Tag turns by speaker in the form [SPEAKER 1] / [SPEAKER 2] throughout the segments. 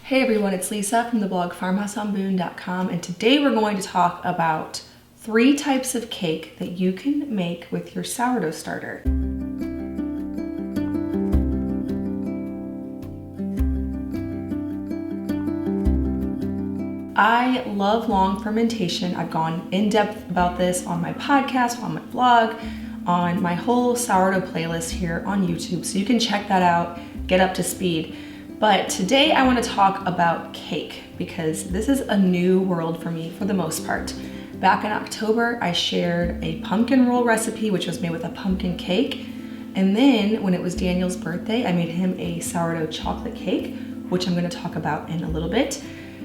[SPEAKER 1] Hey everyone, it's Lisa from the blog farmhouseonboone.com, and today we're going to talk about 3 types of cake that you can make with your sourdough starter. I love long fermentation. I've gone in depth about this on my podcast, on my blog, on my whole sourdough playlist here on YouTube, so you can check that out, get up to speed. But today I want to talk about cake because this is a new world for me for the most part. Back in October, I shared a pumpkin roll recipe, which was made with a pumpkin cake. And then when it was Daniel's birthday, I made him a sourdough chocolate cake, which I'm going to talk about in a little bit.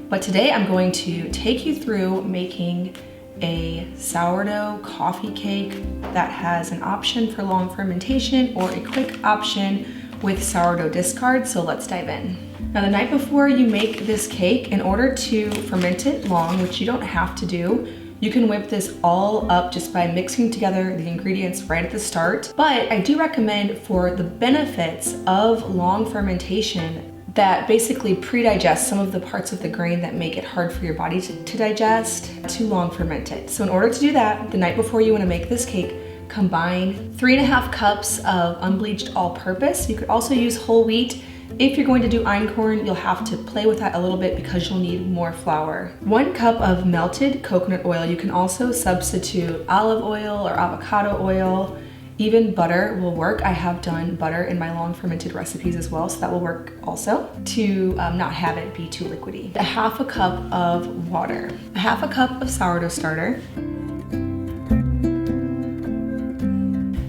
[SPEAKER 1] But today I'm going to take you through making a sourdough coffee cake that has an option for long fermentation or a quick option with sourdough discard, so let's dive in. Now the night before you make this cake, in order to ferment it long, which you don't have to do, you can whip this all up just by mixing together the ingredients right at the start. But I do recommend, for the benefits of long fermentation, that basically pre-digest some of the parts of the grain that make it hard for your body to digest, to long ferment it. So in order to do that, the night before you want to make this cake, combine 3.5 cups of unbleached all-purpose. You could also use whole wheat. If you're going to do einkorn, you'll have to play with that a little bit because you'll need more flour. 1 cup of melted coconut oil. You can also substitute olive oil or avocado oil. Even butter will work. I have done butter in my long fermented recipes as well, so that will work also, to not have it be too liquidy. 1/2 cup of water. 1/2 cup of sourdough starter.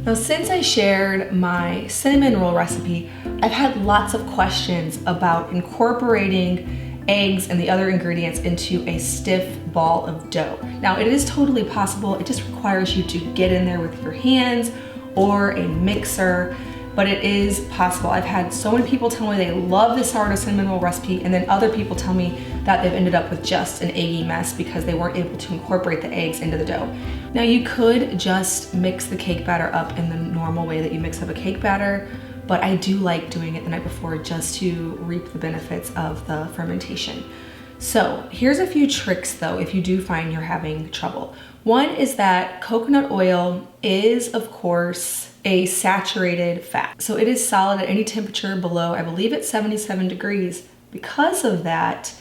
[SPEAKER 1] Now, since I shared my cinnamon roll recipe, I've had lots of questions about incorporating eggs and the other ingredients into a stiff ball of dough. Now, it is totally possible. It just requires you to get in there with your hands or a mixer, but it is possible. I've had so many people tell me they love the sourdough cinnamon roll recipe, and then other people tell me that they've ended up with just an eggy mess because they weren't able to incorporate the eggs into the dough. Now, you could just mix the cake batter up in the normal way that you mix up a cake batter, but I do like doing it the night before just to reap the benefits of the fermentation. So here's a few tricks though, if you do find you're having trouble. One is that coconut oil is, of course, a saturated fat. So it is solid at any temperature below, I believe it's 77 degrees. Because of that,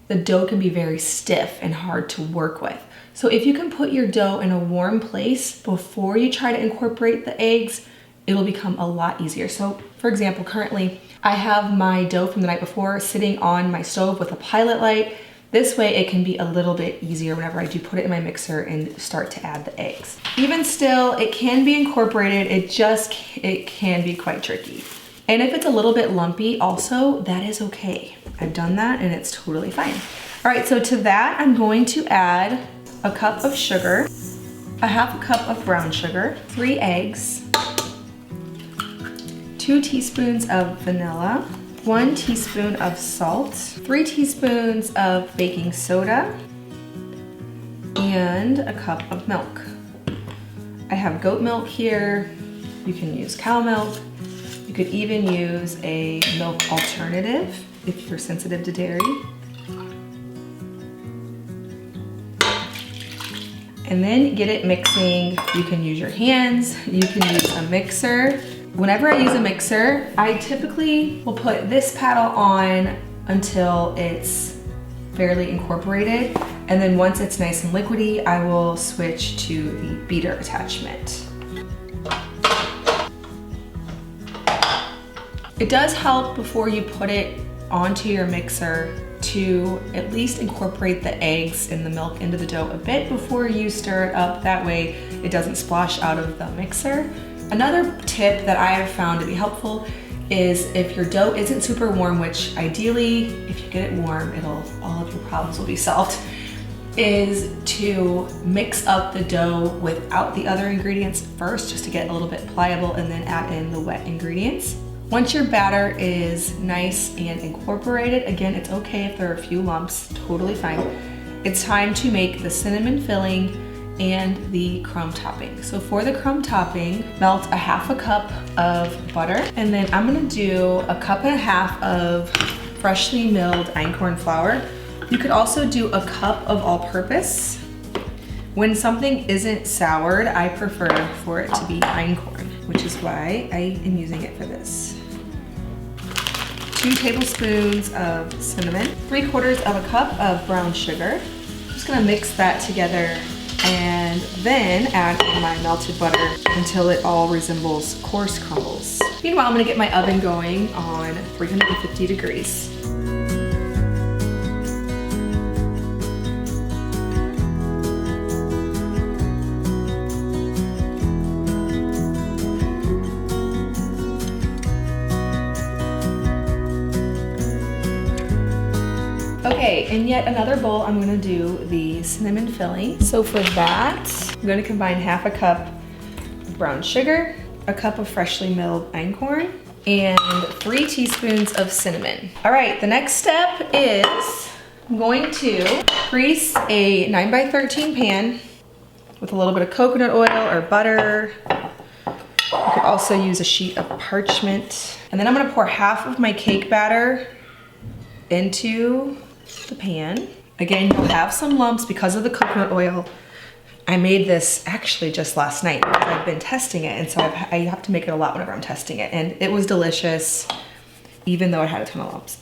[SPEAKER 1] the dough can be very stiff and hard to work with. So if you can put your dough in a warm place before you try to incorporate the eggs, it'll become a lot easier. So for example, currently I have my dough from the night before sitting on my stove with a pilot light. This way it can be a little bit easier whenever I do put it in my mixer and start to add the eggs. Even still, it can be incorporated, it can be quite tricky. And if it's a little bit lumpy also, that is okay. I've done that and it's totally fine. All right, so to that, I'm going to add a cup of sugar, 1/2 cup of brown sugar, 3 eggs, 2 teaspoons of vanilla, 1 teaspoon of salt, 3 teaspoons of baking soda, and a cup of milk. I have goat milk here. You can use cow milk. You could even use a milk alternative if you're sensitive to dairy. And then get it mixing. You can use your hands. You can use a mixer. Whenever I use a mixer, I typically will put this paddle on until it's fairly incorporated. And then once it's nice and liquidy, I will switch to the beater attachment. It does help before you put it onto your mixer to at least incorporate the eggs and the milk into the dough a bit before you stir it up. That way it doesn't splash out of the mixer. Another tip that I have found to be helpful is if your dough isn't super warm, which ideally, if you get it warm, all of your problems will be solved, is to mix up the dough without the other ingredients first, just to get a little bit pliable, and then add in the wet ingredients. Once your batter is nice and incorporated, again, it's okay if there are a few lumps, totally fine. It's time to make the cinnamon filling and the crumb topping. So for the crumb topping, melt 1/2 cup of butter, and then I'm gonna do 1.5 cups of freshly milled einkorn flour. You could also do a cup of all-purpose. When something isn't soured, I prefer for it to be einkorn, which is why I am using it for this. 2 tablespoons of cinnamon, 3/4 of a cup of brown sugar. I'm just gonna mix that together and then add in my melted butter until it all resembles coarse crumbles. Meanwhile, I'm gonna get my oven going on 350 degrees. Okay, in yet another bowl, I'm gonna do the cinnamon filling. So for that, I'm gonna combine 1/2 cup of brown sugar, a cup of freshly milled einkorn, and 3 teaspoons of cinnamon. All right, the next step is I'm going to grease a 9x13 pan with a little bit of coconut oil or butter. You could also use a sheet of parchment. And then I'm gonna pour 1/2 of my cake batter into the pan. Again, you'll have some lumps because of the coconut oil. I made this actually just last night because I've been testing it, and so I have to make it a lot whenever I'm testing it, and it was delicious even though it had a ton of lumps.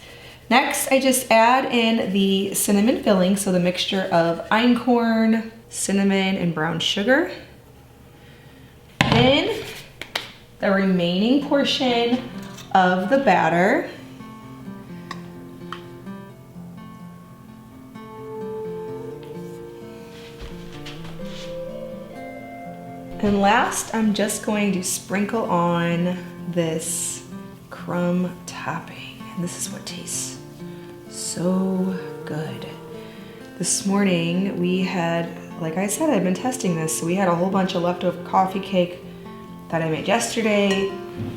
[SPEAKER 1] Next, I just add in the cinnamon filling, so the mixture of einkorn, cinnamon, and brown sugar. Then the remaining portion of the batter. And last, I'm just going to sprinkle on this crumb topping. And this is what tastes so good. This morning we had, like I said, I've been testing this, so we had a whole bunch of leftover coffee cake that I made yesterday.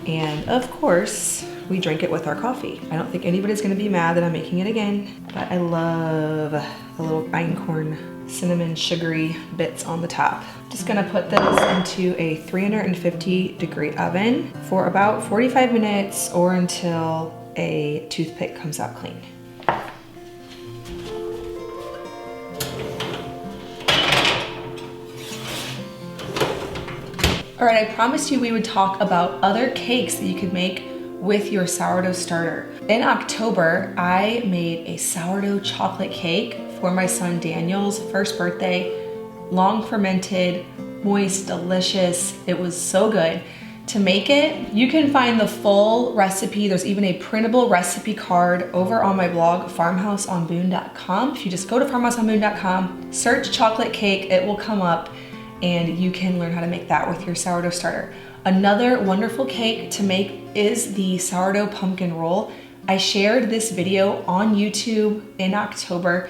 [SPEAKER 1] And of course, we drink it with our coffee. I don't think anybody's gonna be mad that I'm making it again, but I love the little einkorn cinnamon sugary bits on the top. Just gonna put this into a 350 degree oven for about 45 minutes or until a toothpick comes out clean. All right, I promised you we would talk about other cakes that you could make with your sourdough starter. In October, I made a sourdough chocolate cake for my son Daniel's first birthday. Long fermented, moist, delicious. It was so good. To make it, you can find the full recipe. There's even a printable recipe card over on my blog, farmhouseonboone.com. If you just go to farmhouseonboone.com, search chocolate cake, it will come up and you can learn how to make that with your sourdough starter. Another wonderful cake to make is the sourdough pumpkin roll. I shared this video on YouTube in October.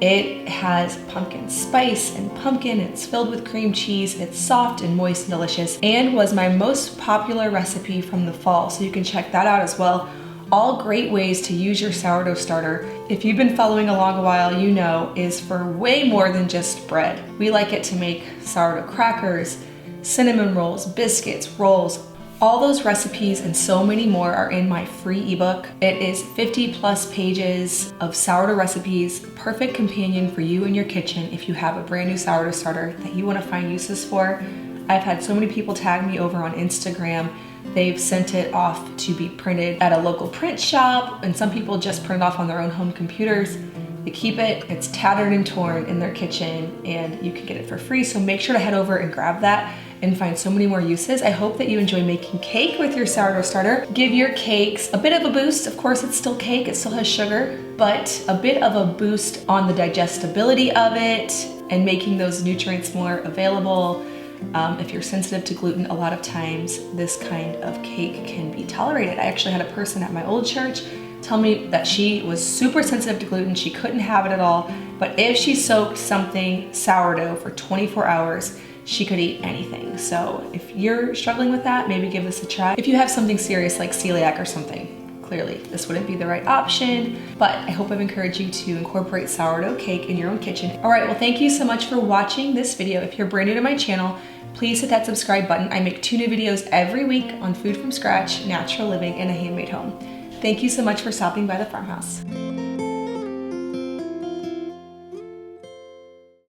[SPEAKER 1] It has pumpkin spice and pumpkin. It's filled with cream cheese. It's soft and moist and delicious, and was my most popular recipe from the fall. So you can check that out as well. All great ways to use your sourdough starter. If you've been following along a while, you know is for way more than just bread. We like it to make sourdough crackers, cinnamon rolls, biscuits, rolls. All those recipes and so many more are in my free ebook. It is 50+ pages of sourdough recipes, perfect companion for you in your kitchen if you have a brand new sourdough starter that you want to find uses for. I've had so many people tag me over on Instagram. They've sent it off to be printed at a local print shop, and some people just print it off on their own home computers. They keep it, it's tattered and torn in their kitchen, and you can get it for free. So make sure to head over and grab that and find so many more uses. I hope that you enjoy making cake with your sourdough starter. Give your cakes a bit of a boost. Of course, it's still cake, it still has sugar, but a bit of a boost on the digestibility of it and making those nutrients more available. If you're sensitive to gluten, a lot of times this kind of cake can be tolerated. I actually had a person at my old church tell me that she was super sensitive to gluten. She couldn't have it at all, but if she soaked something sourdough for 24 hours, she could eat anything. So if you're struggling with that, maybe give this a try. If you have something serious like celiac or something, clearly this wouldn't be the right option, but I hope I've encouraged you to incorporate sourdough cake in your own kitchen. All right, well, thank you so much for watching this video. If you're brand new to my channel, please hit that subscribe button. I make 2 new videos every week on food from scratch, natural living, and a handmade home. Thank you so much for stopping by the farmhouse.